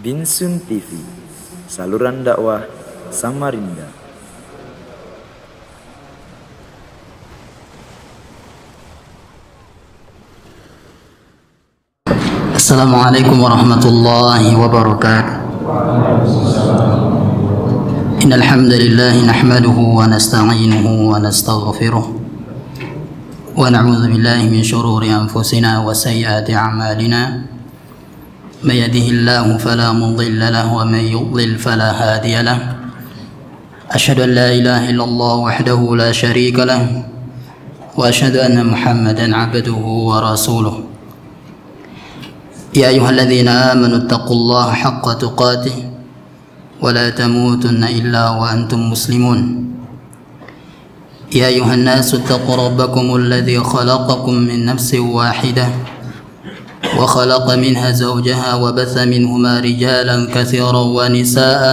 Binsun TV, saluran dakwah Samarinda. Assalamualaikum warahmatullahi wabarakatuh. Innal hamdalillah nahmaduhu wa nasta'inuhu wa nastaghfiruh wa na'udzu billahi min shururi anfusina wa sayyiati a'malina. من يهده الله فلا مضل له ومن يضلل فلا هادي له أشهد أن لا إله إلا الله وحده لا شريك له وأشهد أن محمدا عبده ورسوله يا أيها الذين آمنوا اتقوا الله حق تقاته ولا تموتن إلا وأنتم مسلمون يا أيها الناس اتقوا ربكم الذي خلقكم من نفس واحدة وخلق منها زوجها وبث منهما رجالا كثيرا ونساء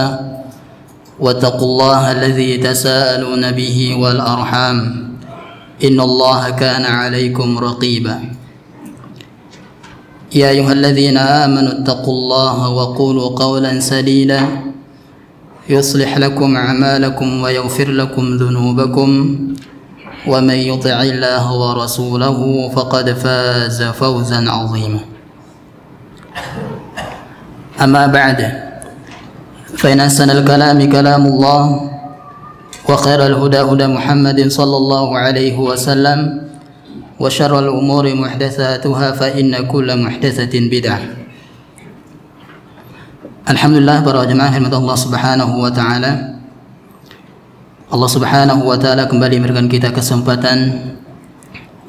واتقوا الله الذي تساءلون به والأرحام إن الله كان عليكم رقيبا يا أيها الذين آمنوا اتقوا الله وقولوا قولا سديدا يصلح لكم أعمالكم ويغفر لكم ذنوبكم ومن يطع الله ورسوله فقد فاز فوزا عظيما أما بعد فإن أحسن الكلام كلام الله وخير الهدى هدى محمد صلى الله عليه وسلم وشر الأمور محدثاتها فإن كل محدثة بدعة. Alhamdulillah para jemaah rahmat Allah Subhanahu wa taala. Allah Subhanahu wa taala kembali memberikan kita kesempatan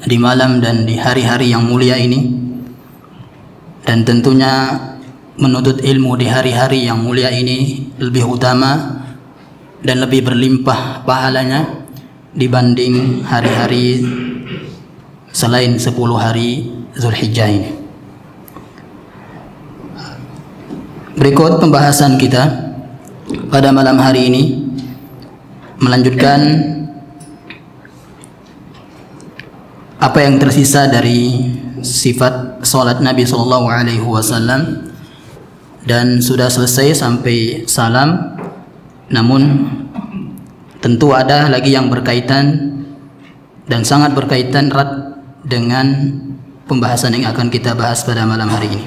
di malam dan di hari-hari yang mulia ini, dan tentunya menuntut ilmu di hari-hari yang mulia ini lebih utama dan lebih berlimpah pahalanya dibanding hari-hari selain 10 hari Zulhijjah ini. Berikut pembahasan kita pada malam hari ini melanjutkan apa yang tersisa dari sifat salat Nabi sallallahu alaihi wasallam, dan sudah selesai sampai salam. Namun tentu ada lagi yang berkaitan dan sangat berkaitan erat dengan pembahasan yang akan kita bahas pada malam hari ini,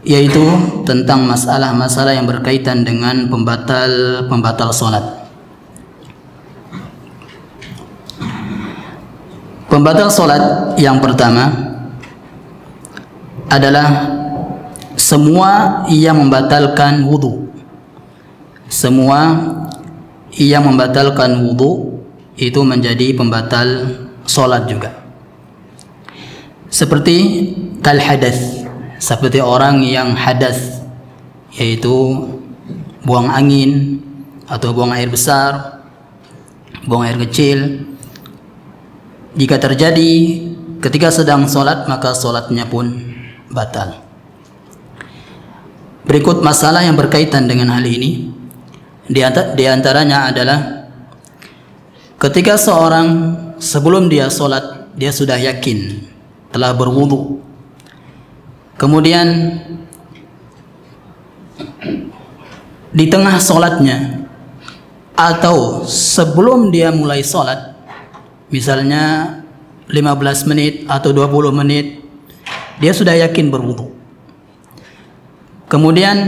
yaitu tentang masalah-masalah yang berkaitan dengan pembatal salat. Pembatal salat yang pertama adalah semua yang membatalkan wudu. Semua yang membatalkan wudu itu menjadi pembatal salat juga. Seperti kal hadas, seperti orang yang hadas, yaitu buang angin atau buang air besar, buang air kecil. Jika terjadi ketika sedang sholat, maka sholatnya pun batal. Berikut masalah yang berkaitan dengan hal ini. Di antaranya adalah ketika seorang sebelum dia sholat, dia sudah yakin telah berwudu. Kemudian di tengah sholatnya atau sebelum dia mulai sholat, misalnya 15 menit atau 20 menit, dia sudah yakin berwudu. Kemudian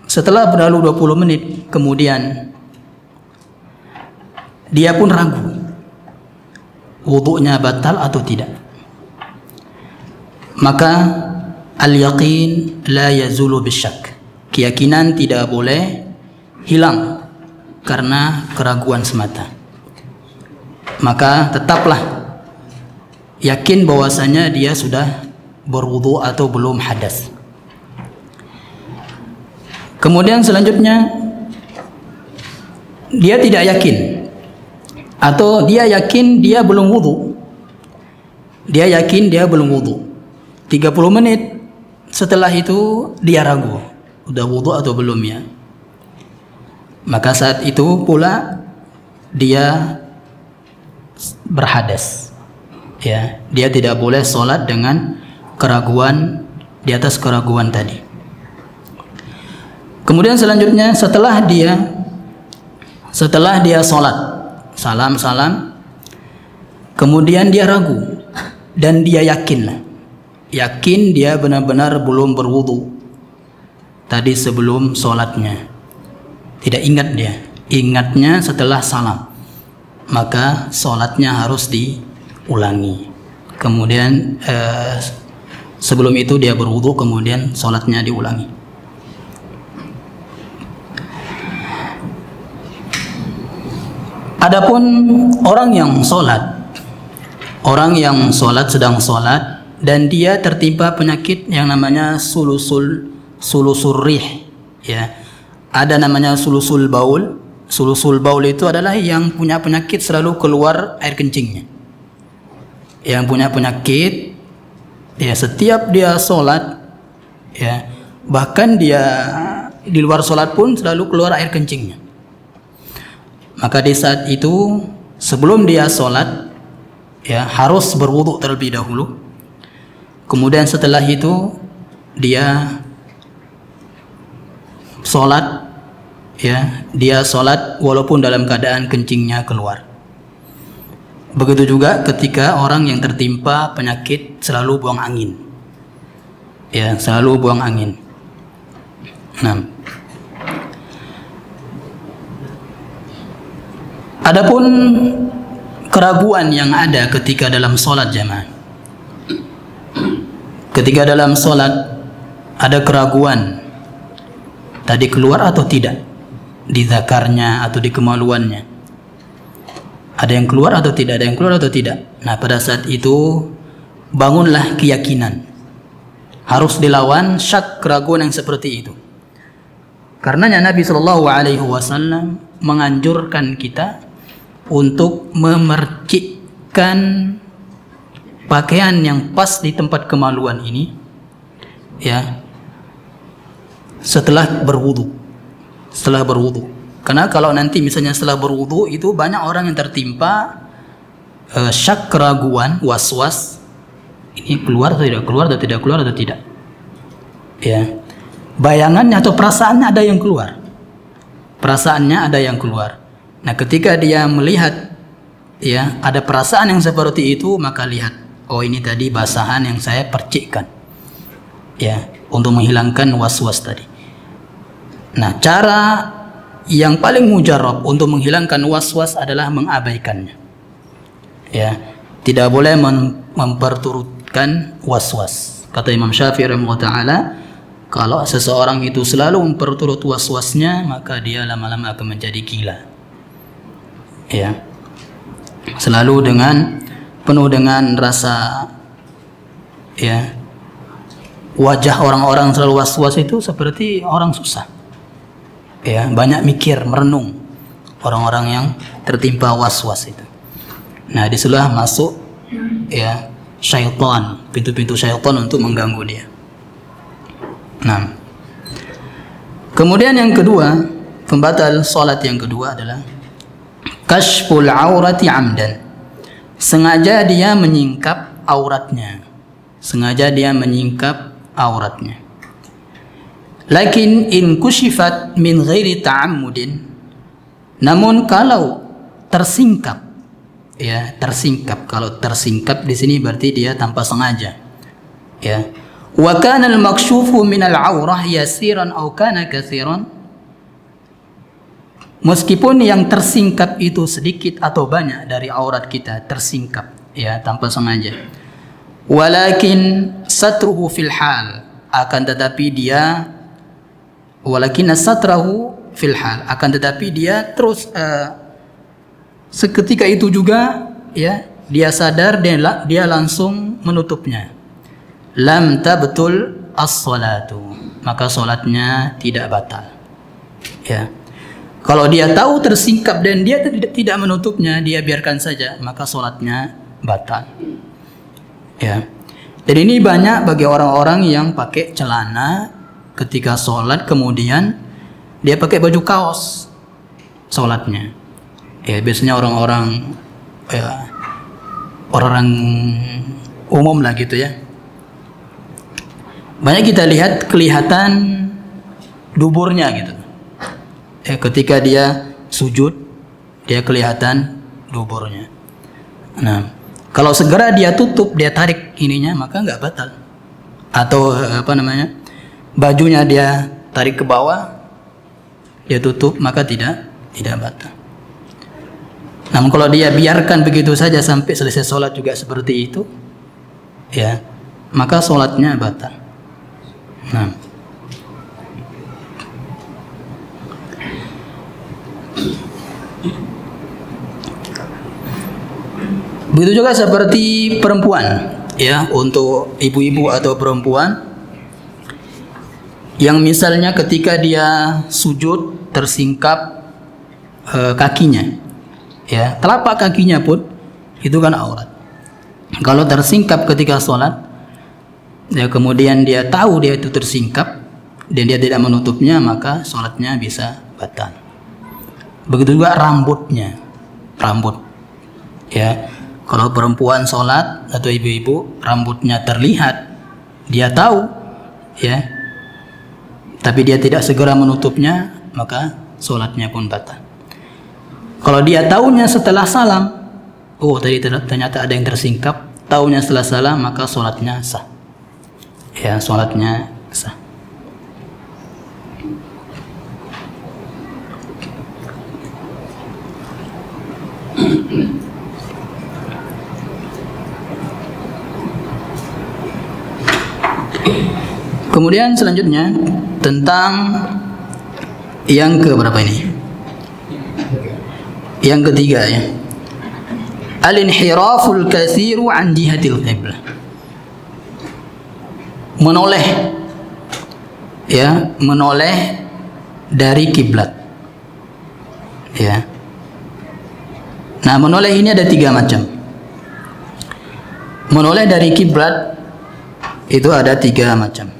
setelah berlalu 20 menit, kemudian dia pun ragu wudunya batal atau tidak. Maka al-yaqin la yazulu bisyak. Keyakinan tidak boleh hilang karena keraguan semata. Maka tetaplah yakin bahwasanya dia sudah berwudu atau belum hadas. Kemudian selanjutnya dia tidak yakin, atau dia yakin dia belum wudu. Dia yakin dia belum wudu. 30 menit setelah itu dia ragu, udah wudu atau belum ya. Maka saat itu pula dia berhadas, ya, dia tidak boleh sholat dengan keraguan, di atas keraguan tadi. Kemudian selanjutnya setelah dia sholat, salam, kemudian dia ragu dan dia yakin dia benar-benar belum berwudu tadi sebelum sholatnya. Tidak ingat dia, ingatnya setelah salam, maka sholatnya harus diulangi. Kemudian sebelum itu dia berwudu, kemudian sholatnya diulangi. Adapun orang yang sedang sholat dan dia tertimpa penyakit yang namanya sulusul rih, ya. Ada namanya sulusul baul. Sulusul baul itu adalah yang punya penyakit selalu keluar air kencingnya. Yang punya penyakit, ya, setiap dia sholat, ya, bahkan dia di luar sholat pun selalu keluar air kencingnya. Maka di saat itu sebelum dia sholat, ya, harus berwudu terlebih dahulu. Kemudian setelah itu dia sholat, ya, dia sholat walaupun dalam keadaan kencingnya keluar. Begitu juga ketika orang yang tertimpa penyakit selalu buang angin, ya, selalu buang angin. Nah, adapun keraguan yang ada ketika dalam sholat jamaah, ketika dalam sholat ada keraguan tadi keluar atau tidak di zakarnya atau di kemaluannya, ada yang keluar atau tidak, ada yang keluar atau tidak. Nah, pada saat itu bangunlah keyakinan, harus dilawan syak keraguan yang seperti itu. Karenanya Nabi SAW menganjurkan kita untuk memercikkan pakaian yang pas di tempat kemaluan ini, ya, setelah berwudu. Karena kalau nanti misalnya setelah berwudu itu banyak orang yang tertimpa syak keraguan, was-was, ini keluar atau tidak, keluar atau tidak, keluar atau tidak, ya, bayangannya atau perasaannya ada yang keluar, Nah, ketika dia melihat, ya, ada perasaan yang seperti itu, maka lihat, oh, ini tadi basahan yang saya percikkan, ya, untuk menghilangkan was-was tadi. Nah, cara yang paling mujarab untuk menghilangkan was-was adalah mengabaikannya, ya, tidak boleh memperturutkan was-was. Kata Imam Syafi'i rahimahullah ta'ala, kalau seseorang itu selalu memperturut was-wasnya, maka dia lama-lama akan menjadi gila, ya, selalu penuh dengan rasa, ya, wajah orang-orang selalu was-was itu seperti orang susah, ya, banyak mikir, merenung, orang-orang yang tertimpa was-was itu. Nah, disitulah masuk, ya, syaitan, pintu-pintu syaitan untuk mengganggu dia. Nah, kemudian yang kedua, pembatal salat yang kedua adalah kashful aurati amdan, sengaja dia menyingkap auratnya, Lakin in kushifat min ghairi ta'ammudin, namun kalau tersingkap, ya, kalau tersingkap di sini berarti dia tanpa sengaja, ya. Wa kana al-makshufu min al-aurah yasiran aw kana katsiran, meskipun yang tersingkap itu sedikit atau banyak dari aurat kita tersingkap, ya, tanpa sengaja. Walakin satruhu fil hal, akan tetapi dia terus seketika itu juga, ya, dia sadar, dia langsung menutupnya. Lam tabtul as-salatu, maka salatnya tidak batal, ya. Kalau dia tahu tersingkap dan dia tidak menutupnya, dia biarkan saja, maka salatnya batal, ya. Jadi ini banyak bagi orang-orang yang pakai celana ketika sholat, kemudian dia pakai baju kaos sholatnya, ya, biasanya orang-orang, ya, orang umum lah gitu, ya. Banyak kita lihat kelihatan duburnya gitu. Ketika dia sujud, dia kelihatan duburnya. Nah, kalau segera dia tutup, dia tarik ininya, maka nggak batal. Atau bajunya dia tarik ke bawah, dia tutup, maka tidak batal. Namun kalau dia biarkan begitu saja sampai selesai sholat juga seperti itu, ya, maka sholatnya batal. Nah, begitu juga seperti perempuan, ya, untuk ibu-ibu atau perempuan yang misalnya ketika dia sujud tersingkap kakinya, ya, telapak kakinya pun itu kan aurat. Kalau tersingkap ketika sholat, ya, kemudian dia tahu dia itu tersingkap dan dia tidak menutupnya, maka sholatnya bisa batal. Begitu juga rambutnya, ya, kalau perempuan sholat atau ibu-ibu rambutnya terlihat, dia tahu, ya, tapi dia tidak segera menutupnya, maka sholatnya pun batal. Kalau dia tahunya setelah salam, oh tadi ternyata ada yang tersingkap, tahunya setelah salam, maka sholatnya sah. Ya, sholatnya sah. Kemudian selanjutnya tentang yang ke berapa ini? Yang ketiga, ya. Al-inhiraful katsiru an jihatil qiblah. Menoleh, ya, menoleh dari kiblat. Ya. Nah, menoleh ini ada 3 macam. Menoleh dari kiblat itu ada 3 macam.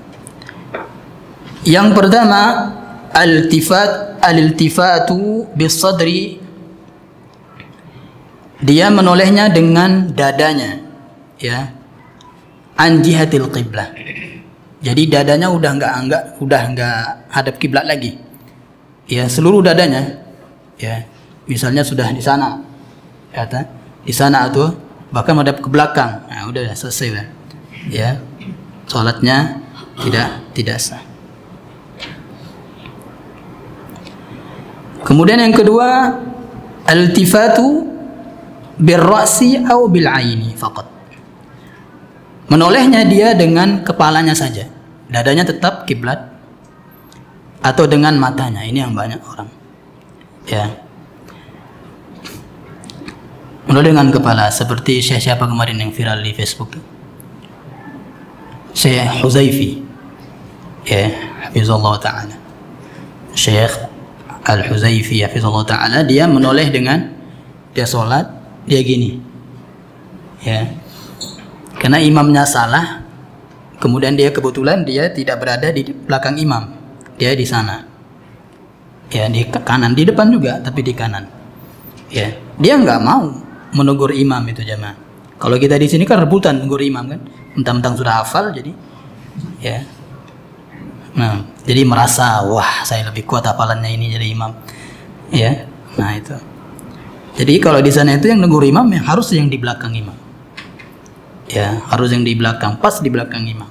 Yang pertama, al-iltifatu bis-sadri. Dia menolehnya dengan dadanya, ya, an jihatil qiblah. Jadi dadanya udah enggak hadap kiblat lagi. Ya, seluruh dadanya, ya. Misalnya sudah di sana, ya, di sana atau bahkan menghadap ke belakang. Nah, udah selesai lah. Ya. Salatnya tidak sah. Kemudian yang kedua, al-iltifatu bir-ra'si atau bil-'aini faqat. Menolehnya dia dengan kepalanya saja, dadanya tetap kiblat, atau dengan matanya. Ini yang banyak orang, ya, menoleh dengan kepala, seperti siapa kemarin yang viral di Facebook, Syekh Huzaifi, ya, hafizallahu ta'ala, Syekh Al-Huzaifi hafizallahu ta'ala, dia menoleh dengan, dia sholat, dia gini, ya, karena imamnya salah, kemudian dia kebetulan dia tidak berada di belakang imam, dia di sana, ya, di kanan, di depan juga, tapi di kanan, ya, dia nggak mau menegur imam itu jamaah. Kalau kita di sini kan rebutan menegur imam kan, mentang-mentang sudah hafal, jadi, ya, nah, jadi merasa wah saya lebih kuat hafalannya ini jadi imam, ya, nah itu. Jadi kalau di sana itu yang negur imam yang harus yang di belakang imam, ya, harus yang di belakang, pas di belakang imam.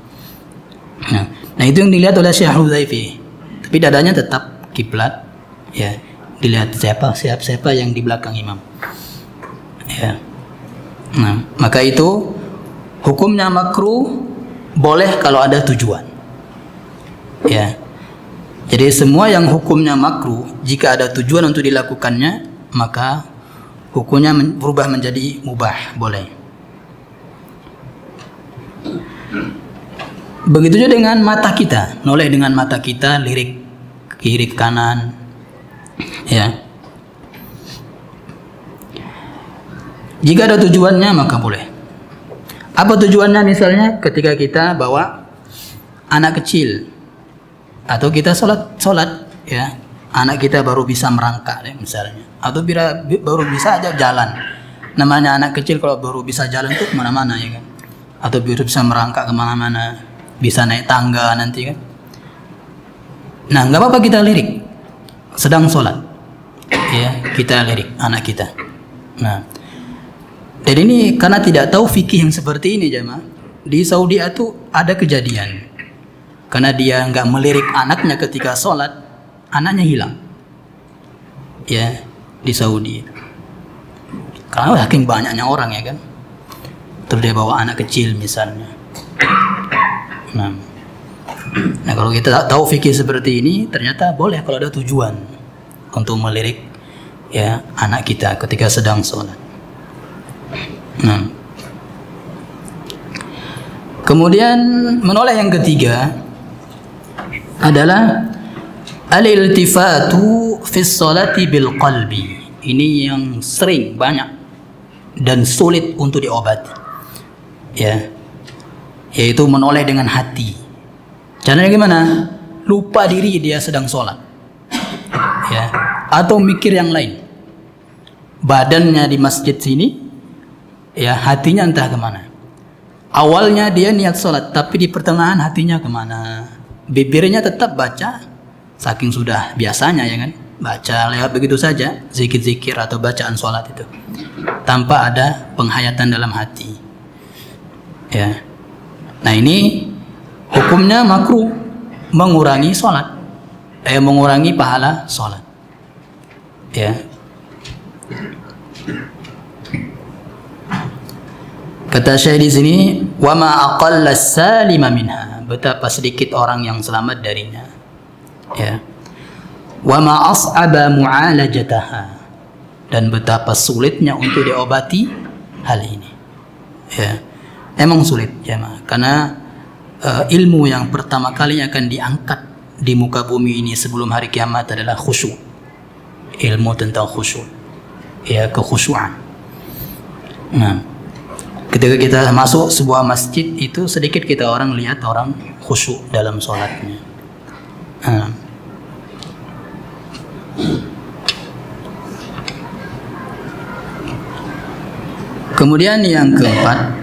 Nah itu yang dilihat oleh Syekh Huzaifi, tapi dadanya tetap kiblat, ya, dilihat siapa yang di belakang imam, ya. Nah, maka itu hukumnya makruh, boleh kalau ada tujuan, ya. Jadi semua yang hukumnya makruh, jika ada tujuan untuk dilakukannya, maka hukumnya berubah menjadi mubah, boleh. Begitu juga dengan mata kita, noleh dengan mata kita, lirik kiri kanan, ya. Jika ada tujuannya maka boleh. Apa tujuannya? Misalnya ketika kita bawa anak kecil, atau kita sholat, ya, anak kita baru bisa merangkak, ya, misalnya, atau baru bisa aja jalan. Namanya anak kecil kalau baru bisa jalan tuh kemana-mana, ya kan, atau baru bisa merangkak kemana-mana, bisa naik tangga nanti kan. Nah, nggak apa-apa kita lirik sedang sholat, ya kita lirik anak kita. Nah, dan ini karena tidak tahu fikih yang seperti ini jemaah, di Saudi itu ada kejadian karena dia nggak melirik anaknya ketika sholat, anaknya hilang, ya di Saudi. Karena saking banyaknya orang ya kan, terus dia bawa anak kecil misalnya. Nah, kalau kita tahu fikih seperti ini, ternyata boleh kalau ada tujuan untuk melirik ya anak kita ketika sedang sholat. Nah, kemudian menoleh yang ketiga adalah al-iltifatu fi sholati bil qalbi. Ini yang sering banyak dan sulit untuk diobati, ya, yaitu menoleh dengan hati. Caranya gimana? Lupa diri dia sedang sholat, ya, atau mikir yang lain. Badannya di masjid sini, ya, hatinya entah kemana. Awalnya dia niat sholat, tapi di pertengahan hatinya kemana? Bibirnya tetap baca, saking sudah biasanya ya kan, baca lewat begitu saja, zikir-zikir atau bacaan sholat itu, tanpa ada penghayatan dalam hati, ya. Nah, ini hukumnya makruh, mengurangi sholat, mengurangi pahala sholat, ya. Kata Syekh di sini, wa ma aqalla salima minha, betapa sedikit orang yang selamat darinya, ya. Wa ma as'aba mu'alajataha, dan betapa sulitnya untuk diobati hal ini, ya. Emang sulit ya, karena ilmu yang pertama kali akan diangkat di muka bumi ini sebelum hari kiamat adalah khusyuk. Ilmu tentang khusyuk, ya, kekhusyuan. Nah, ketika kita masuk sebuah masjid itu sedikit kita orang lihat orang khusyuk dalam sholatnya. Kemudian yang keempat,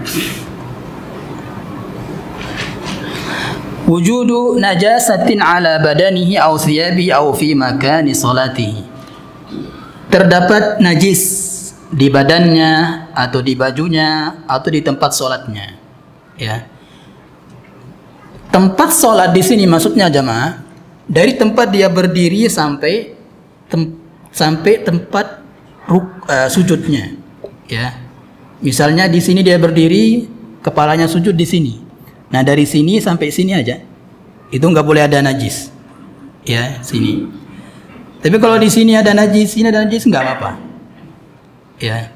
wujudu najasatin ala badanihi aw thiyabihi aw fi makani salatihi. Terdapat najis di badannya atau di bajunya atau di tempat sholatnya, ya. Tempat sholat di sini maksudnya jamaah dari tempat dia berdiri sampai tempat sujudnya, ya. Misalnya di sini dia berdiri, kepalanya sujud di sini. Nah, dari sini sampai sini aja itu nggak boleh ada najis, ya, sini. Tapi kalau di sini ada najis, sini ada najis, nggak apa-apa, ya.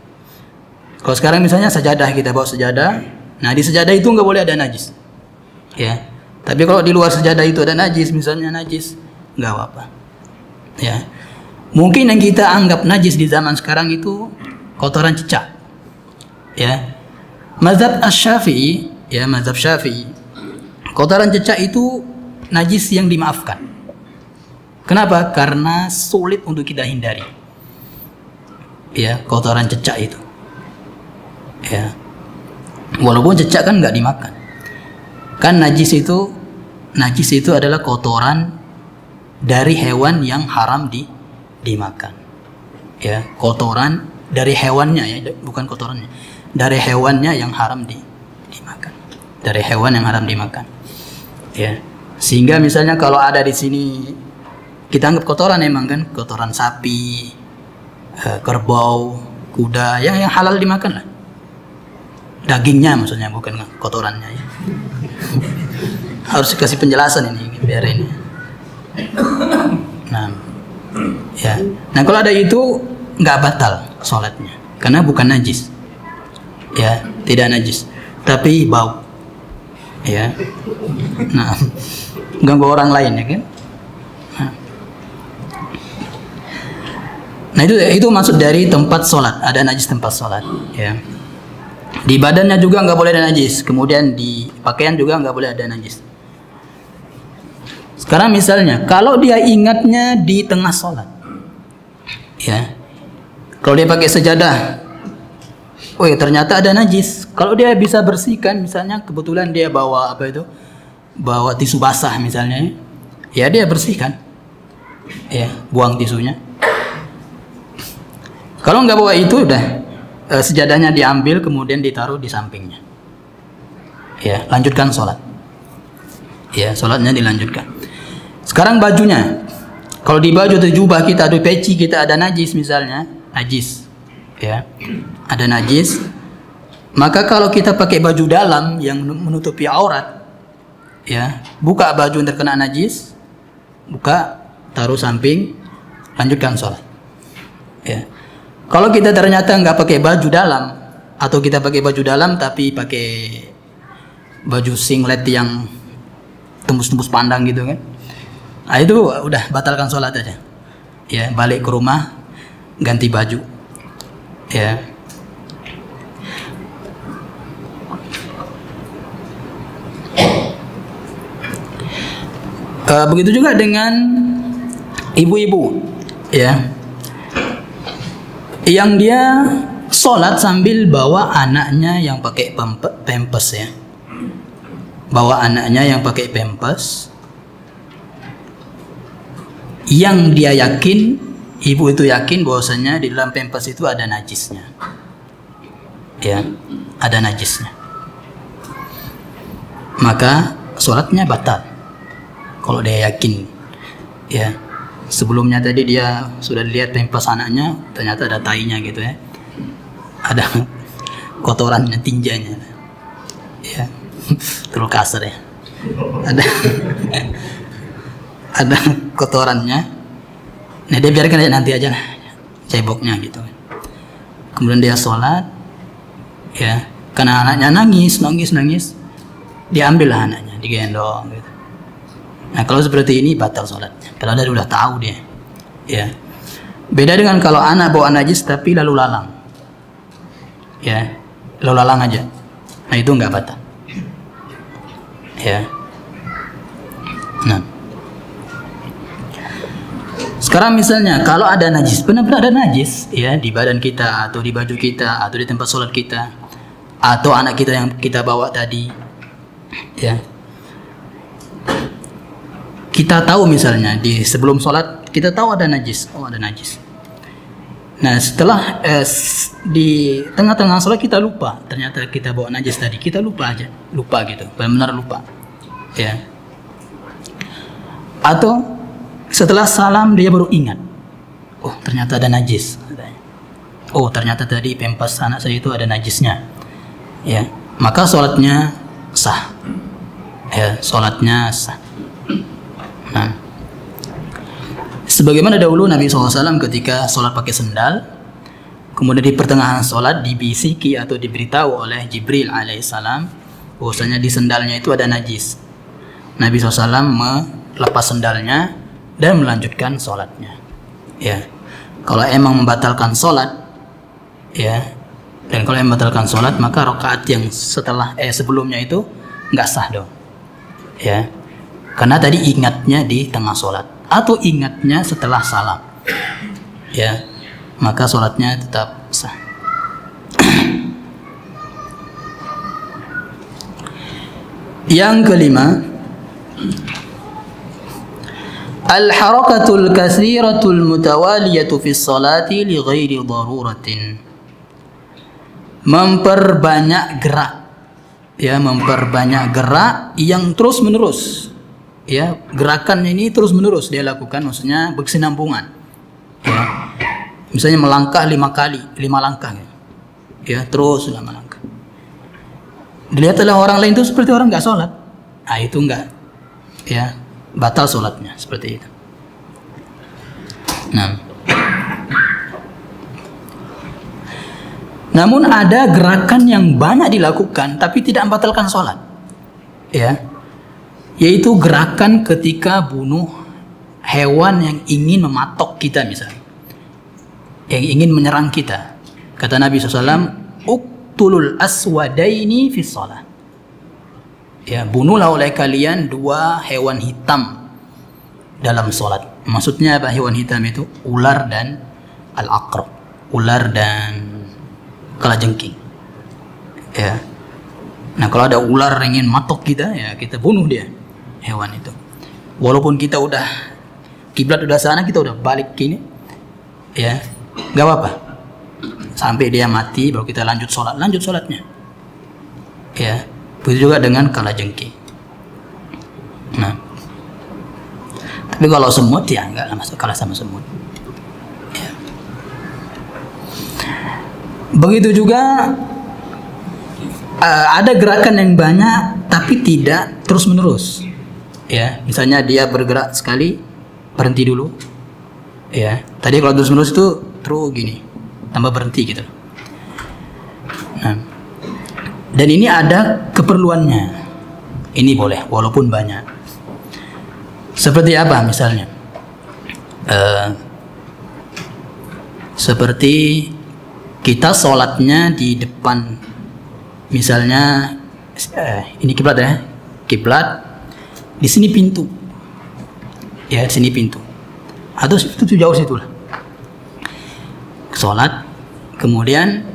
Kalau sekarang misalnya sajadah, kita bawa sajadah, nah di sajadah itu nggak boleh ada najis, ya. Tapi kalau di luar sajadah itu ada najis, misalnya najis, nggak apa-apa, ya. Mungkin yang kita anggap najis di zaman sekarang itu kotoran cicak, ya. Mazhab Asy-Syafi'i, ya, mazhab Syafi'i, kotoran cicak itu najis yang dimaafkan. Kenapa? Karena sulit untuk kita hindari, ya, kotoran cicak itu, ya. Walaupun cicak kan nggak dimakan, kan najis itu adalah kotoran dari hewan yang haram dimakan, ya, kotoran dari hewannya, ya, bukan kotorannya, dari hewannya yang haram dimakan, dari hewan yang haram dimakan, ya. Sehingga misalnya kalau ada di sini kita anggap kotoran, emang kan kotoran sapi, kerbau, kuda, yang halal dimakan lah, dagingnya maksudnya, bukan kotorannya, ya. Harus dikasih penjelasan ini biar ini. Nah, ya. Nah, kalau ada itu nggak batal sholatnya karena bukan najis, ya, tidak najis, tapi bau, ya. Nah, ganggu orang lain, ya kan. Nah, itu maksud dari tempat sholat, ada najis tempat sholat, ya. Di badannya juga nggak boleh ada najis, kemudian di pakaian juga nggak boleh ada najis. Sekarang misalnya kalau dia ingatnya di tengah sholat, ya, kalau dia pakai sejadah, oh ya, ternyata ada najis. Kalau dia bisa bersihkan, misalnya kebetulan dia bawa bawa tisu basah misalnya, ya dia bersihkan, ya buang tisunya. Kalau nggak bawa itu udah sejadahnya diambil kemudian ditaruh di sampingnya, ya lanjutkan sholat, ya sholatnya dilanjutkan. Sekarang bajunya, kalau di baju atau jubah kita, di peci kita ada najis misalnya, najis, ya ada najis, maka kalau kita pakai baju dalam yang menutupi aurat, ya buka baju yang terkena najis, buka, taruh samping, lanjutkan sholat, ya. Kalau kita ternyata nggak pakai baju dalam, atau kita pakai baju dalam tapi pakai baju singlet yang tembus-tembus pandang gitu kan, nah itu udah batalkan sholat aja, ya balik ke rumah ganti baju, ya. Begitu juga dengan ibu-ibu, ya, yang dia sholat sambil bawa anaknya yang pakai pampers, ya, bawa anaknya yang pakai pampers, yang dia yakin, ibu itu yakin bahwasanya di dalam pampers itu ada najisnya, ya, ada najisnya, maka sholatnya batal. Kalau dia yakin, ya, sebelumnya tadi dia sudah lihat pampers anaknya, ternyata ada tainya gitu, ya, ada kotorannya, tinjanya, ya, terlalu kasar ya, ada kotorannya, nah dia biarkan aja, nanti aja lah ceboknya gitu. Kemudian dia sholat, ya, karena anaknya nangis, diambillah anaknya, digendong gitu. Nah kalau seperti ini batal sholatnya, kalau dia udah tahu dia, ya. Beda dengan kalau anak bawa najis tapi lalu lalang, ya, lalu lalang aja, nah itu nggak batal, ya. Nah, sekarang misalnya kalau ada najis, benar-benar ada najis, ya, di badan kita atau di baju kita atau di tempat sholat kita atau anak kita yang kita bawa tadi, ya. Kita tahu misalnya di sebelum sholat kita tahu ada najis, oh ada najis. Nah setelah di tengah-tengah sholat kita lupa, ternyata kita bawa najis tadi, kita lupa aja, lupa gitu, benar-benar lupa, ya. Atau setelah salam dia baru ingat, oh ternyata ada najis, oh ternyata tadi pampers anak saya itu ada najisnya, ya, maka sholatnya sah, ya, sholatnya sah. Nah, sebagaimana dahulu Nabi SAW ketika sholat pakai sendal, kemudian di pertengahan sholat dibisiki atau diberitahu oleh Jibril alaihissalam bahwasanya di sendalnya itu ada najis. Nabi SAW melepas sendalnya dan melanjutkan sholatnya, ya. Kalau emang membatalkan sholat, ya, dan kalau yang membatalkan sholat maka rakaat yang sebelumnya itu nggak sah dong, ya. Karena tadi ingatnya di tengah sholat atau ingatnya setelah salam, ya, maka sholatnya tetap sah. Yang kelima, al-harakatul katsiratul mutawaliyatu fi sholati li ghairi daruratin, memperbanyak gerak, ya, memperbanyak gerak yang terus menerus, ya, gerakan ini terus menerus dia lakukan, maksudnya berkesinambungan, ya, misalnya melangkah 5 langkah, ya, terus 5 langkah. Dilihat oleh orang lain itu seperti orang nggak sholat, nah itu enggak, ya, batal sholatnya seperti itu. Nah, namun ada gerakan yang banyak dilakukan tapi tidak membatalkan sholat, ya, yaitu gerakan ketika bunuh hewan yang ingin mematok kita misalnya, yang ingin menyerang kita. Kata Nabi SAW, uqtulul aswadaini fi shalah, ya, bunuhlah oleh kalian 2 hewan hitam dalam sholat. Maksudnya apa hewan hitam itu? Ular dan al-aqrab, ular dan kalajengking, ya. Nah kalau ada ular ingin matok kita, ya kita bunuh dia, hewan itu. walaupun kita udah kiblat udah sana, kita udah balik gini, ya nggak apa-apa. Sampai dia mati baru kita lanjut sholatnya. Ya, begitu juga dengan kalajengking. Nah, tapi kalau semut ya nggak masuk kalah sama semut. Ya. Begitu juga ada gerakan yang banyak tapi tidak terus menerus. Ya, misalnya dia bergerak sekali, berhenti dulu. Ya, tadi kalau terus menerus itu terus gini, tambah berhenti gitu. Nah, dan ini ada keperluannya. Ini boleh, walaupun banyak. Seperti apa misalnya? Seperti kita sholatnya di depan, misalnya ini kiblat ya, kiblat di sini pintu, ya di sini pintu, atau itu jauh situ lah. Sholat, kemudian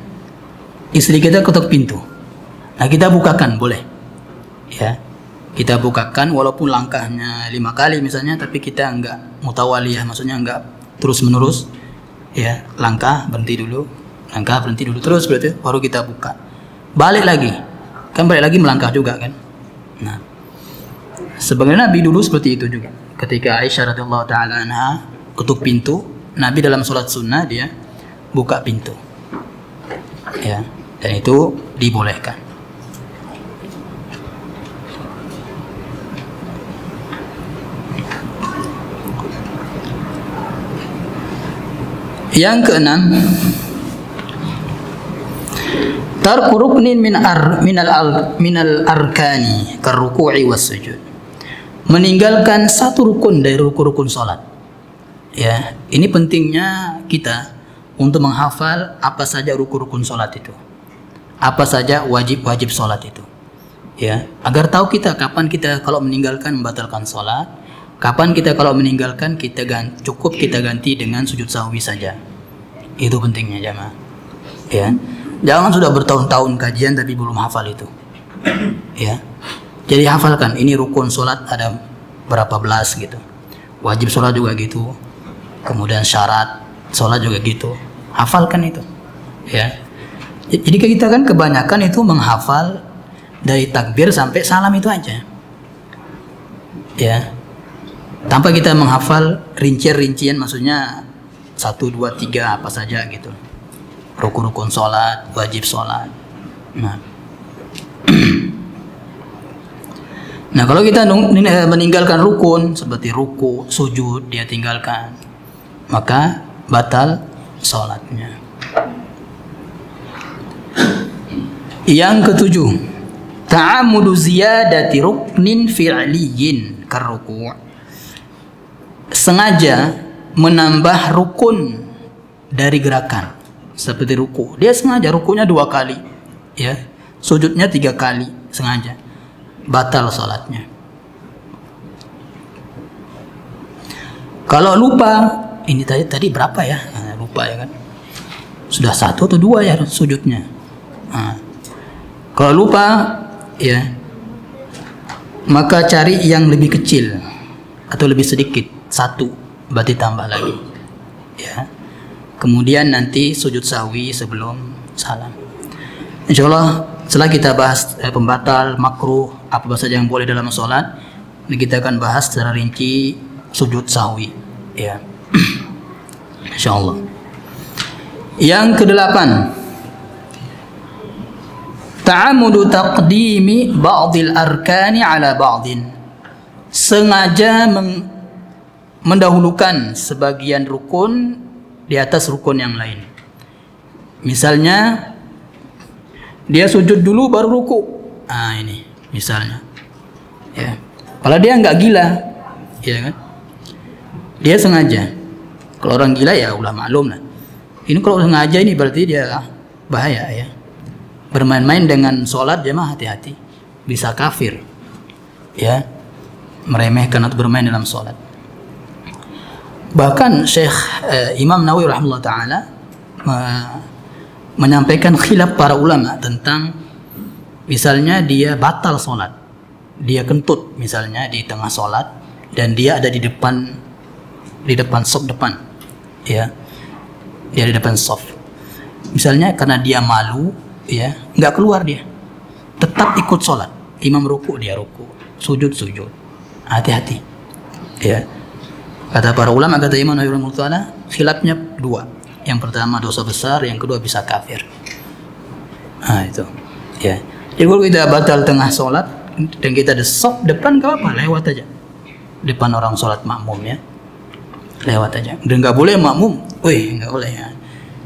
istri kita ketuk pintu, nah kita bukakan boleh, ya kita bukakan walaupun langkahnya 5 kali misalnya, tapi kita enggak mutawaliyah, maksudnya enggak terus menerus, ya langkah berhenti dulu, langkah berhenti dulu terus berarti baru kita buka, balik lagi melangkah juga kan. Nah, sebenarnya Nabi dulu seperti itu juga. Ketika Aisyah radhiyallahu taala anha ketuk pintu, Nabi dalam sholat sunnah dia buka pintu, ya, dan itu dibolehkan. Yang keenam, tarku ruknin minal arkani karruku'i was sujud. Meninggalkan satu rukun dari rukun-rukun salat. Ya, ini pentingnya kita untuk menghafal apa saja rukun-rukun salat itu. Apa saja wajib-wajib salat itu. Ya, agar tahu kita kapan kita kalau meninggalkan membatalkan salat, kapan kita kalau meninggalkan cukup kita ganti dengan sujud sahwi saja. Itu pentingnya jamaah. Ya. Jangan sudah bertahun-tahun kajian tapi belum hafal itu. Ya. Jadi hafalkan, ini rukun sholat ada berapa belas gitu. Wajib sholat juga gitu. Kemudian syarat sholat juga gitu. Hafalkan itu. Ya. Jadi kita kan kebanyakan itu menghafal dari takbir sampai salam itu aja. Ya. Tanpa kita menghafal rincian-rincian, maksudnya 1, 2, 3 apa saja gitu. Rukun-rukun sholat, wajib sholat. Nah, kalau kita meninggalkan rukun seperti ruku, sujud dia tinggalkan, maka batal sholatnya. Yang ketujuh, ta'amudu ziyadati ruknin fi'liyin karruku'. Sengaja menambah rukun dari gerakan seperti ruku. Dia sengaja rukunya 2 kali, ya, sujudnya 3 kali, sengaja, batal sholatnya. Kalau lupa, ini tadi berapa ya? Nah, lupa ya kan? Sudah 1 atau 2 ya sujudnya. Nah, kalau lupa, ya, maka cari yang lebih kecil atau lebih sedikit, 1. Berarti tambah lagi, ya. Kemudian nanti sujud sahwi sebelum salam. Insyaallah setelah kita bahas pembatal, makruh, apa saja yang boleh dalam sholat, kita akan bahas secara rinci sujud sahwi, ya. Insyaallah. Yang kedelapan, ta'amudu taqdimi ba'dil arkani ala ba'din. Sengaja mendahulukan sebagian rukun di atas rukun yang lain. Misalnya dia sujud dulu baru ruku. Ah, ini misalnya. Ya. Padahal dia nggak gila, ya kan? Dia sengaja. Kalau orang gila ya udah maklum lah. Ini kalau sengaja ini berarti dia bahaya, ya. Bermain-main dengan sholat jemaah, hati-hati. Bisa kafir. Ya. Meremehkan atau bermain dalam sholat. Bahkan Syekh Imam Nawawi rahimahullah ta'ala menyampaikan khilaf para ulama tentang misalnya dia batal sholat, dia kentut misalnya di tengah sholat, dan dia ada di depan saf depan, ya, dia di depan saf. Misalnya karena dia malu, ya, nggak keluar dia, tetap ikut sholat. Imam ruku dia ruku, sujud. Hati-hati, ya. Kata para ulama, kata Imam Nawawi rahimahullah, khilafnya dua. Yang pertama dosa besar, yang kedua bisa kafir. Itu, ya. Jadi kalau kita batal tengah sholat dan kita ada saf depan, gak apa-apa, lewat aja depan orang sholat makmum, ya, lewat aja. Dan nggak boleh makmum, nggak boleh, ya.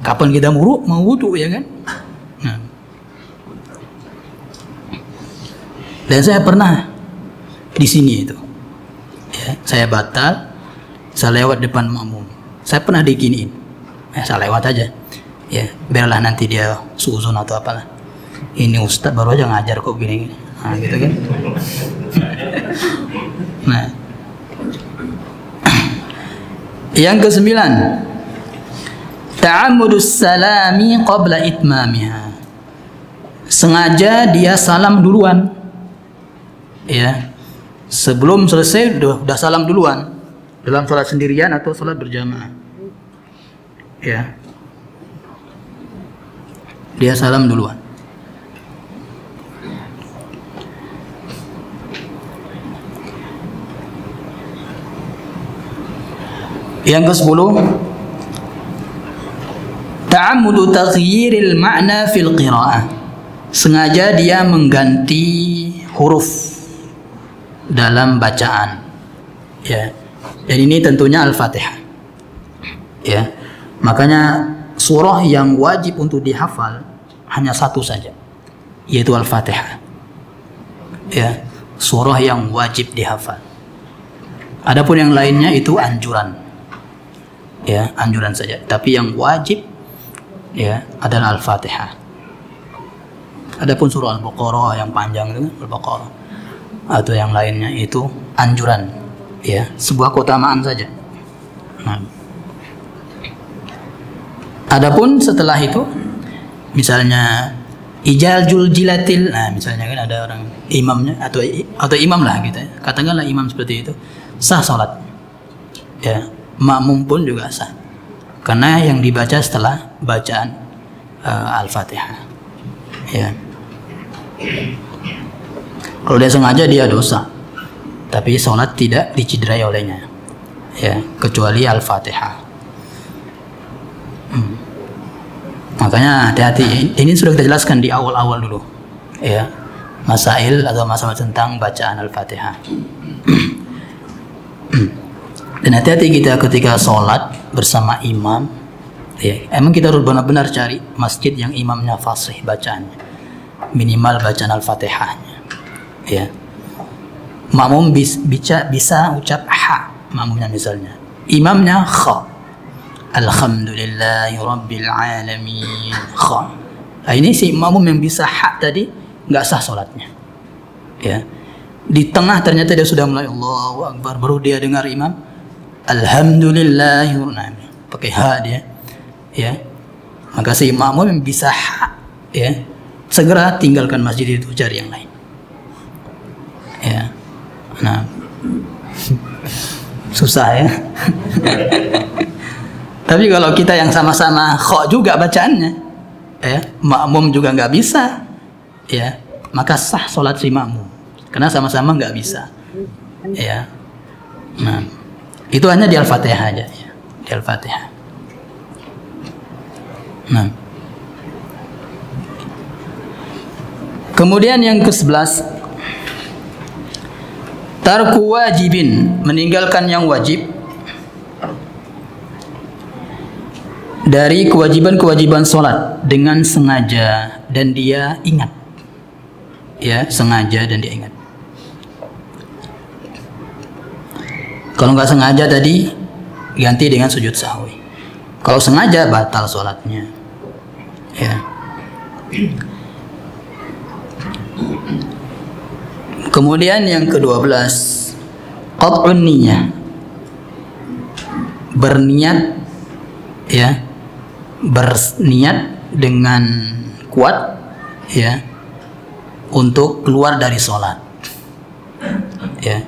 Kapan kita mau wudu, ya kan? Nah. Dan saya pernah di sini itu, ya, saya batal, saya lewat depan makmum, saya pernah diginiin, saya lewat aja, ya, biarlah nanti dia suzon atau apalah. Ini ustadz baru aja ngajar kok gini, nah, gitu kan. Nah, yang ke-9, ta'ammudus salami qabla itmamiha. Sengaja dia salam duluan, ya, sebelum selesai udah salam duluan, dalam sholat sendirian atau sholat berjamaah, ya, dia salam duluan. Yang ke-10, ta'ammudu taghyiril ma'na fil qira'ah. Sengaja dia mengganti huruf dalam bacaan, ya. Dan ini tentunya Al-Fatihah, ya. Makanya surah yang wajib untuk dihafal hanya satu saja, yaitu Al-Fatihah, ya. Surah yang wajib dihafal. Adapun yang lainnya itu anjuran, ya, anjuran saja. Tapi yang wajib, ya, adalah Al-Fatihah. Adapun surah Al-Baqarah yang panjang itu, Al-Baqarah atau yang lainnya itu anjuran, ya, sebuah keutamaan saja. Nah, adapun setelah itu, misalnya ijazul jilatil, nah, misalnya kan ada orang imamnya atau imam lah gitu, katakanlah imam seperti itu, sah sholat, ya. Makmum pun juga sah, karena yang dibaca setelah bacaan Al-Fatihah, ya. Kalau dia sengaja dia dosa, tapi sholat tidak dicederai olehnya, ya, kecuali Al-Fatihah. Makanya hati-hati, ini sudah kita jelaskan di awal-awal dulu, ya, masail atau masalah tentang bacaan Al-Fatihah. Dan hati-hati kita ketika sholat bersama imam, ya, emang kita harus benar-benar cari masjid yang imamnya fasih bacaannya, minimal bacaan Al-Fatihahnya, ya. Makmum bisa ucap ha, makmumnya misalnya, imamnya kha, alhamdulillahi rabbil alamin, kha. Nah, ini si makmum yang bisa ha tadi nggak sah sholatnya, ya. Di tengah ternyata dia sudah mulai Allahu Akbar, baru dia dengar imam alhamdulillah, pakai ha dia, ya. Maka si makmum yang bisa ha, ya, segera tinggalkan masjid itu, cari yang lain, ya. Nah, susah, ya. Tapi kalau kita yang sama-sama kha juga bacaannya, ya, makmum juga nggak bisa, ya, maka sah sholat si makmum, karena sama-sama nggak bisa, ya. Nah, itu hanya di Al-Fatihah aja, ya, di Al-Fatihah. Nah, kemudian yang ke-11, tarku wajibin, meninggalkan yang wajib dari kewajiban-kewajiban sholat dengan sengaja dan dia ingat, ya, sengaja dan dia ingat. Kalau nggak sengaja tadi ganti dengan sujud sahwi. Kalau sengaja batal sholatnya, ya. Kemudian yang ke-12, qat'un niyah, berniat, ya, berniat dengan kuat, ya, untuk keluar dari sholat, ya.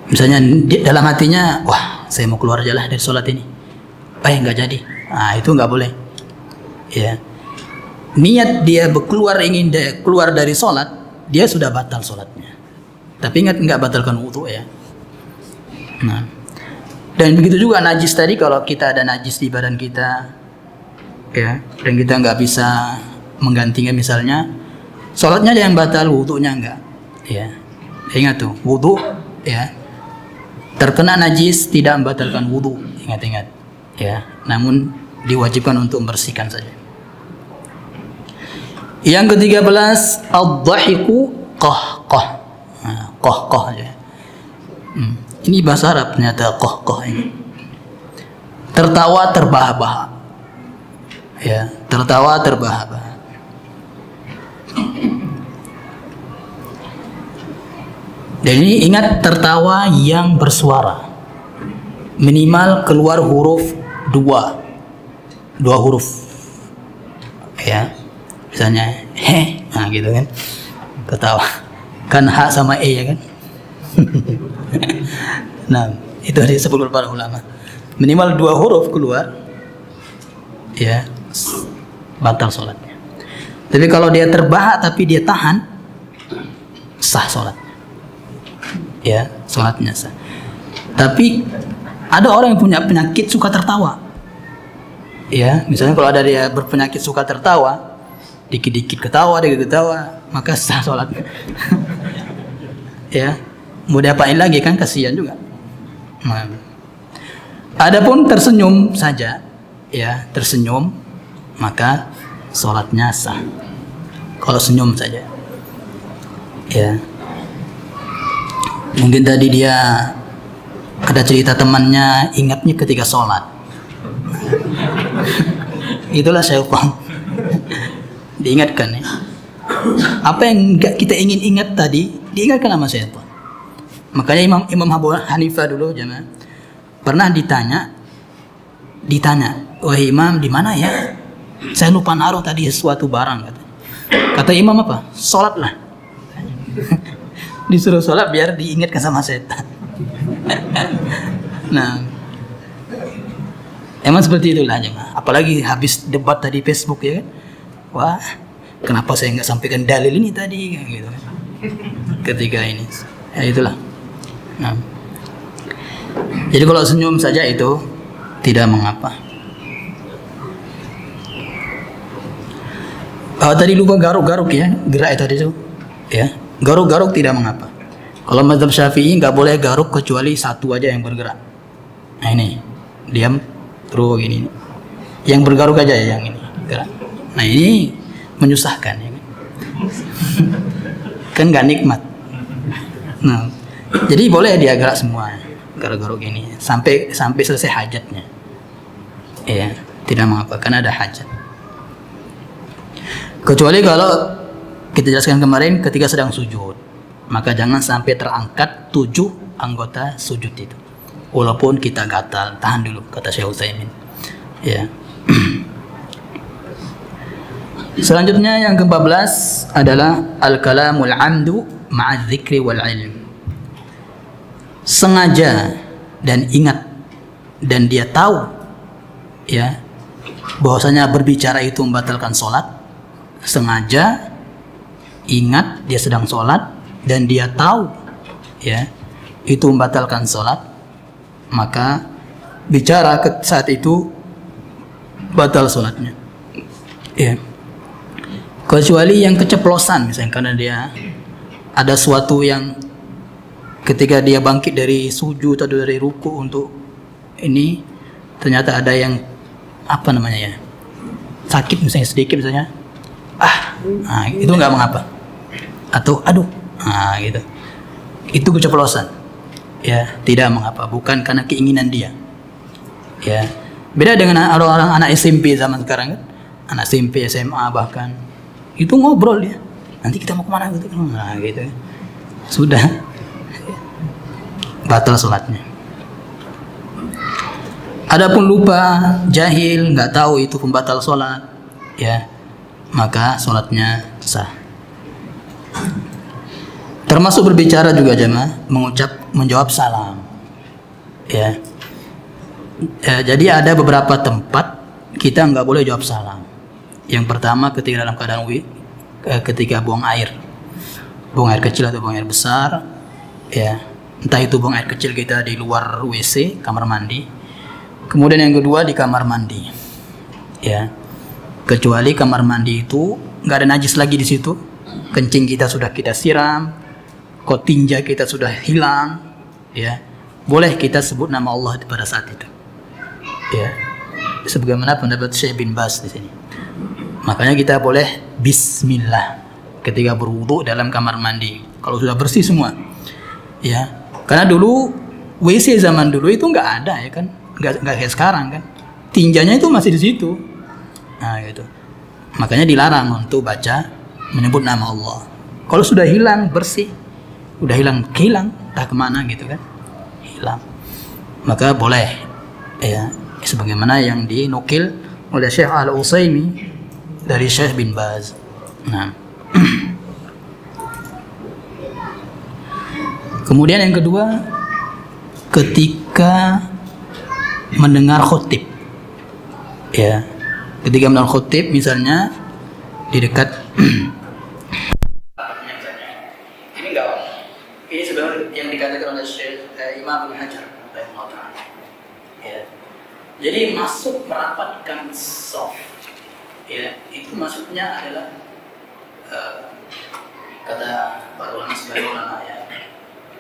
Misalnya dalam hatinya, wah saya mau keluar aja lah dari sholat ini, nggak jadi, itu nggak boleh. Ya, niat dia ingin keluar dari sholat, dia sudah batal sholatnya. Tapi ingat, nggak batalkan wudhu ya. Nah, dan begitu juga najis tadi, kalau kita ada najis di badan kita, ya, dan kita nggak bisa menggantinya misalnya, sholatnya yang batal, wudhunya enggak. Ya, ingat tuh, wudhu ya, terkena najis tidak membatalkan wudhu, ingat-ingat ya, namun diwajibkan untuk membersihkan saja. Yang ke-13, ad-dhahiku qahqah. Qahqah ya. Ini bahasa Arab ternyata, qahqah ini. Tertawa terbahak-bahak. Ya, tertawa terbahak-bahak. Dan ini ingat, tertawa yang bersuara. Minimal keluar huruf dua huruf. Ya. Misalnya gitu kan, ketawa kan, H sama E ya kan. Nah, itu disebut para ulama, minimal 2 huruf keluar ya, batal sholatnya. Tapi kalau dia terbahak tapi dia tahan, sah sholatnya ya, sholatnya sah. Tapi ada orang yang punya penyakit suka tertawa ya, misalnya kalau ada dia berpenyakit suka tertawa, dikit-dikit ketawa, maka sah sholatnya. Ya, mau diapain lagi kan, kasihan juga. Nah, adapun tersenyum saja, ya, tersenyum, maka sholatnya sah. Kalau senyum saja, ya. Mungkin tadi dia ada cerita temannya, ingatnya ketika sholat. Itulah syaitan. Diingatkan ya. Apa yang enggak kita ingin ingat tadi, diingatkan sama syaitan. Makanya Imam Abu Hanifah dulu jemaah pernah ditanya, wahai Imam, di mana ya? Saya lupa naruh tadi sesuatu barang, kata Imam apa? Sholatlah. Disuruh sholat biar diingatkan sama syaitan. Nah, emang seperti itulah jemaah. Apalagi habis debat tadi Facebook ya kan. Wah, kenapa saya nggak sampaikan dalil ini tadi, gitu. Ketika ini, ya itulah. Nah, jadi kalau senyum saja itu tidak mengapa. Tadi lupa garuk-garuk ya, gerak tadi itu, ya, garuk-garuk tidak mengapa. Kalau mazhab Syafi'i nggak boleh garuk kecuali satu aja yang bergerak. Nah ini, diam, terus gini, yang bergaruk aja ya, yang ini gerak. Nah ini menyusahkan ya kan? Kan gak nikmat. Nah, jadi boleh dia gerak semua, garuk-garuk ini sampai selesai hajatnya. Ya, tidak mengapa, karena ada hajat. Kecuali kalau kita jelaskan kemarin ketika sedang sujud, maka jangan sampai terangkat 7 anggota sujud itu. Walaupun kita gatal, tahan dulu, kata Syekh Utsaimin. Ya. Selanjutnya yang ke-14 adalah al-kalamul amdu ma'adz dzikri wal ilm. Sengaja dan ingat dan dia tahu ya bahwasanya berbicara itu membatalkan sholat. Sengaja, ingat dia sedang sholat dan dia tahu ya itu membatalkan sholat, maka bicara saat itu batal sholatnya. Ya. Kecuali yang keceplosan misalnya, karena dia ada suatu yang ketika dia bangkit dari sujud atau dari ruku untuk ini, ternyata ada yang apa namanya ya, sakit misalnya sedikit misalnya, nah, itu nggak mengapa, atau aduh, nah gitu, itu keceplosan, ya tidak mengapa, bukan karena keinginan dia, ya. Beda dengan orang-orang anak SMP zaman sekarang kan, anak SMP, SMA bahkan, itu ngobrol dia, nanti kita mau kemana gitu, nah gitu, sudah batal sholatnya. Adapun lupa, jahil, nggak tahu itu pembatal sholat, ya, maka sholatnya sah. Termasuk berbicara juga jemaah, menjawab salam. Ya. Jadi ada beberapa tempat kita nggak boleh jawab salam. Yang pertama ketika dalam keadaan ketika buang air kecil atau buang air besar, ya. Entah itu buang air kecil kita di luar WC, kamar mandi. Kemudian yang kedua di kamar mandi, ya. Kecuali kamar mandi itu nggak ada najis lagi di situ, kencing kita sudah kita siram, tinja kita sudah hilang, ya, boleh kita sebut nama Allah pada saat itu, ya, sebagaimana pendapat Syekh bin Baz di sini. Makanya kita boleh Bismillah ketika berwudu dalam kamar mandi kalau sudah bersih semua, ya, karena dulu WC zaman dulu itu nggak ada, ya kan, nggak kayak sekarang kan, tinjanya itu masih di situ, nah gitu. Makanya dilarang untuk baca menyebut nama Allah kalau sudah hilang bersih. Udah hilang, entah kemana gitu kan, hilang, maka boleh, ya, sebagaimana yang dinukil oleh Syekh Al-Utsaimin dari Syekh bin Baz. Nah, kemudian yang kedua, ketika mendengar khutib, ya, ketika mendengar khutib misalnya di dekat ini sebenarnya yang dikatakan oleh Syekh Imam Ibnu Hajar rahimahullah. Ya. Jadi masuk merapatkan shaf, ya, itu maksudnya adalah kata para ulama, ya,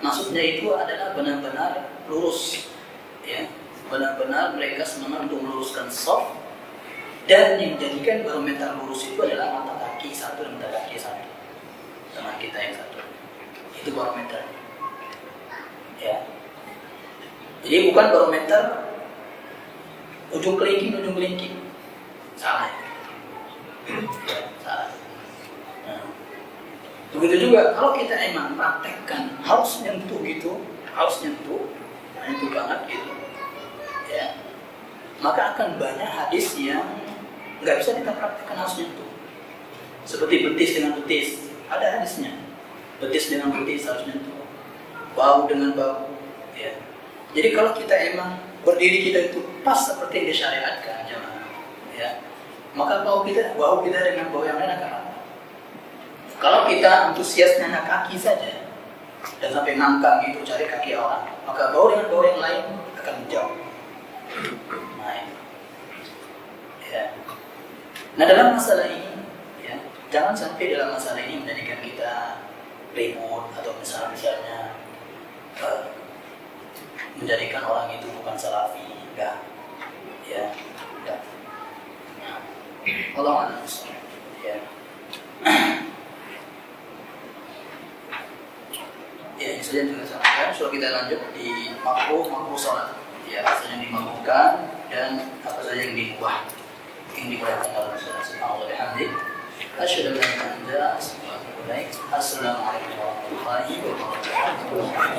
maksudnya itu adalah benar-benar lurus, ya, benar-benar mereka semangat untuk meluruskan shaf, dan yang menjadikan barometer lurus itu adalah mata kaki satu dan mata kaki satu, teman kita yang satu. Itu barometer, ya. Jadi bukan barometer ujung kelingking, salah, ya, salah. Nah, begitu juga kalau kita emang praktekkan harus nyentuh, nyentuh banget gitu, ya, maka akan banyak hadis yang nggak bisa kita praktekkan harus nyentuh. Seperti betis dengan betis, ada hadisnya. Betis dengan betis harus nyentuh, bau dengan bau, ya. Jadi kalau kita emang berdiri kita itu pas seperti yang disyariatkan, jemaah, ya, maka bau kita dengan bau yang lain akan apa? Kalau kita antusias naik kaki saja dan sampai ngangkang gitu cari kaki orang, maka bau dengan bau yang lain akan menjauh. Nah, ya. Nah, dalam masalah ini, ya, jangan sampai dalam masalah ini menjadikan kita ribut atau misalnya menjadikan orang itu bukan salafi, enggak, ya, enggak. Allah a'lam, ya. Ya, ini saja yang saya sampaikan. Sudah kita lanjut di makruh salat, ya, apa saja yang dimakruhkan dan apa saja yang diubah, yang dibolehkan dalam salat. Subhanallah, asyhadu an la ilaha illa anta, astaghfiruka wa atubu ilaik. Assalamualaikum warahmatullahi wabarakatuh.